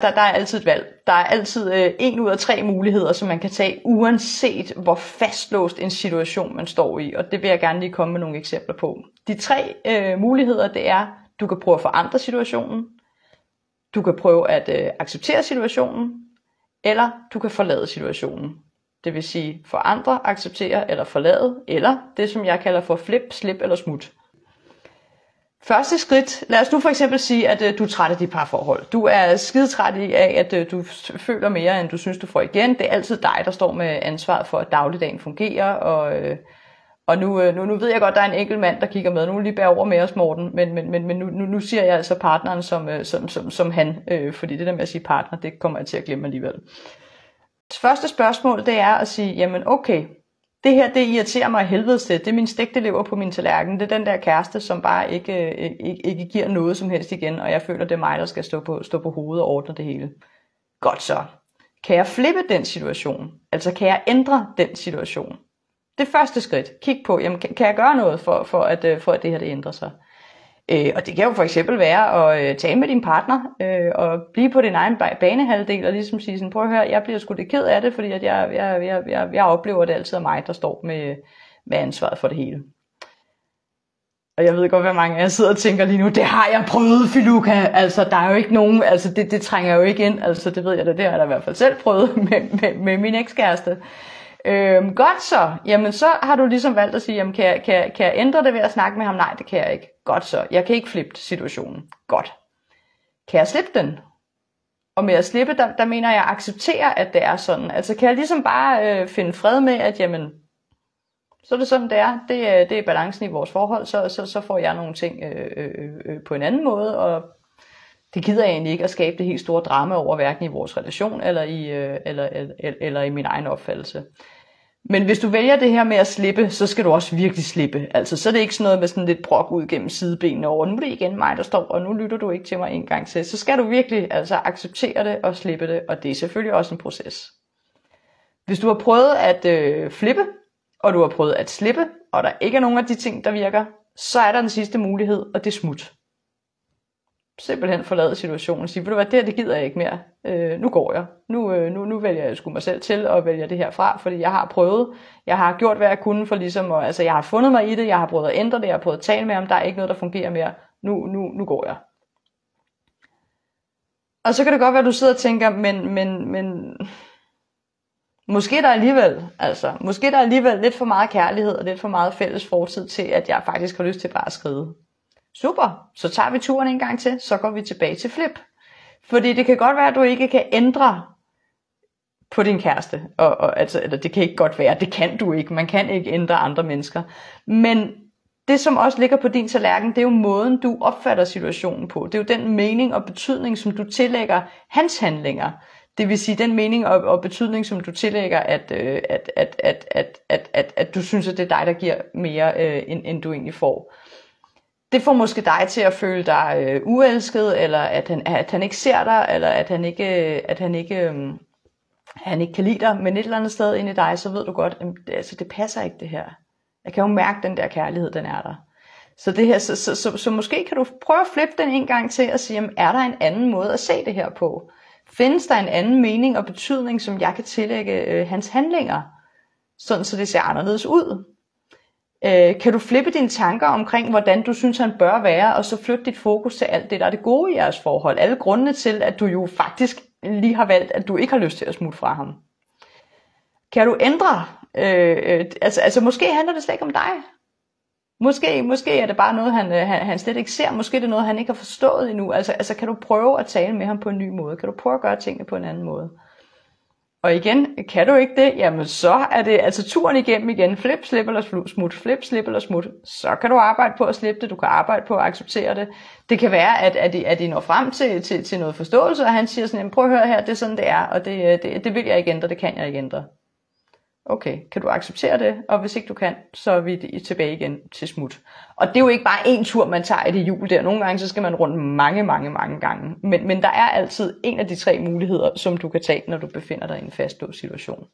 Der er altid et valg. Der er altid 1 ud af 3 muligheder, som man kan tage, uanset hvor fastlåst en situation man står i. Og det vil jeg gerne lige komme med nogle eksempler på. De 3 muligheder, det er, du kan prøve at forandre situationen, du kan prøve at acceptere situationen, eller du kan forlade situationen. Det vil sige forandre, acceptere eller forlade, eller det som jeg kalder for flip, slip eller smut. Første skridt, lad os nu for eksempel sige, at du er træt af dit parforhold. Du er skidetræt af, at du føler mere, end du synes, du får igen. Det er altid dig, der står med ansvaret for, at dagligdagen fungerer. Og nu ved jeg godt, at der er en enkelt mand, der kigger med. Nu lige bære over med os, Morten. Men nu siger jeg altså partneren som han. Fordi det der med at sige partner, det kommer jeg til at glemme alligevel. Første spørgsmål, det er at sige, jamen okay, det her, det irriterer mig af helvedes til. Det er min stegte lever på min tallerken. Det er den der kæreste, som bare ikke giver noget som helst igen. Og jeg føler, det er mig, der skal stå på hovedet og ordne det hele. Godt så. Kan jeg flippe den situation? Altså kan jeg ændre den situation? Det første skridt. Kig på, jamen, kan jeg gøre noget for at det her det ændrer sig? Og det kan jo for eksempel være at tale med din partner og blive på din egen banehalvdel og ligesom sige sådan, prøv at høre, jeg bliver sgu lidt ked af det, fordi at jeg oplever, at det altid er mig, der står med ansvaret for det hele. Og jeg ved godt, hvad mange af jer sidder og tænker lige nu, det har jeg prøvet, Filuka, altså der er jo ikke nogen, altså det trænger jo ikke ind, altså det ved jeg da, det har jeg da i hvert fald selv prøvet med min ekskæreste. Godt så, jamen så har du ligesom valgt at sige, jamen kan jeg ændre det ved at snakke med ham? Nej, det kan jeg ikke. Godt så, jeg kan ikke flippe situationen. Godt. Kan jeg slippe den? Og med at slippe, der mener jeg at acceptere, at det er sådan. Altså kan jeg ligesom bare finde fred med, at jamen, så er det sådan det er. Det er balancen i vores forhold, så får jeg nogle ting på en anden måde, og det gider jeg egentlig ikke at skabe det helt store drama over, hverken i vores relation eller i min egen opfattelse. Men hvis du vælger det her med at slippe, så skal du også virkelig slippe. Altså, så er det ikke sådan noget med sådan lidt brok ud gennem sidebenene over. Nu er det igen mig, der står, og nu lytter du ikke til mig en gang til. Så skal du virkelig altså acceptere det og slippe det, og det er selvfølgelig også en proces. Hvis du har prøvet at flippe, og du har prøvet at slippe, og der ikke er nogen af de ting, der virker, så er der den sidste mulighed, og det er smut. Simpelthen forlade situationen og sige, ved du hvad, det gider jeg ikke mere. Nu går jeg. Nu vælger jeg sgu mig selv til og vælger det her fra, fordi jeg har prøvet. Jeg har gjort, hvad jeg kunne for ligesom, og, altså jeg har fundet mig i det, jeg har prøvet at ændre det, jeg har prøvet at tale med ham, der er ikke noget, der fungerer mere. Nu går jeg. Og så kan det godt være, at du sidder og tænker, men måske der er alligevel lidt for meget kærlighed og lidt for meget fælles fortid til, at jeg faktisk har lyst til bare at skride. Super, så tager vi turen en gang til, så går vi tilbage til flip. Fordi det kan godt være, at du ikke kan ændre på din kæreste. Eller det kan ikke godt være, det kan du ikke. Man kan ikke ændre andre mennesker. Men det, som også ligger på din tallerken, det er jo måden, du opfatter situationen på. Det er jo den mening og betydning, som du tillægger hans handlinger. Det vil sige den mening og betydning, som du tillægger, at du synes, at det er dig, der giver mere, end du egentlig får. Det får måske dig til at føle dig uelsket, eller at han ikke ser dig, eller at han ikke kan lide dig, men et eller andet sted inde i dig, så ved du godt, at det passer ikke det her. Jeg kan jo mærke, den der kærlighed, den er der. Så, det her, så måske kan du prøve at flippe den en gang til og sige, jamen, er der en anden måde at se det her på? Findes der en anden mening og betydning, som jeg kan tillægge hans handlinger, sådan så det ser anderledes ud? Kan du flippe dine tanker omkring, hvordan du synes, han bør være, og så flytte dit fokus til alt det, der er det gode i jeres forhold. Alle grundene til, at du jo faktisk lige har valgt, at du ikke har lyst til at smutte fra ham. Kan du ændre? Måske handler det slet ikke om dig. Måske er det bare noget, han slet ikke ser. Måske er det noget, han ikke har forstået endnu. Altså kan du prøve at tale med ham på en ny måde? Kan du prøve at gøre tingene på en anden måde? Og igen, kan du ikke det, jamen så er det altså turen igennem igen. Flip, slip eller smut. Flip, slip eller smut. Så kan du arbejde på at slippe det. Du kan arbejde på at acceptere det. Det kan være, at I når frem til noget forståelse, og han siger sådan, jamen prøv at høre her, det er sådan det er, og det vil jeg ikke ændre, det kan jeg ikke ændre. Okay, kan du acceptere det? Og hvis ikke du kan, så er vi tilbage igen til smut. Og det er jo ikke bare én tur, man tager i det hjul der. Nogle gange, så skal man rundt mange gange. Men der er altid en af de 3 muligheder, som du kan tage, når du befinder dig i en fastlåst situation.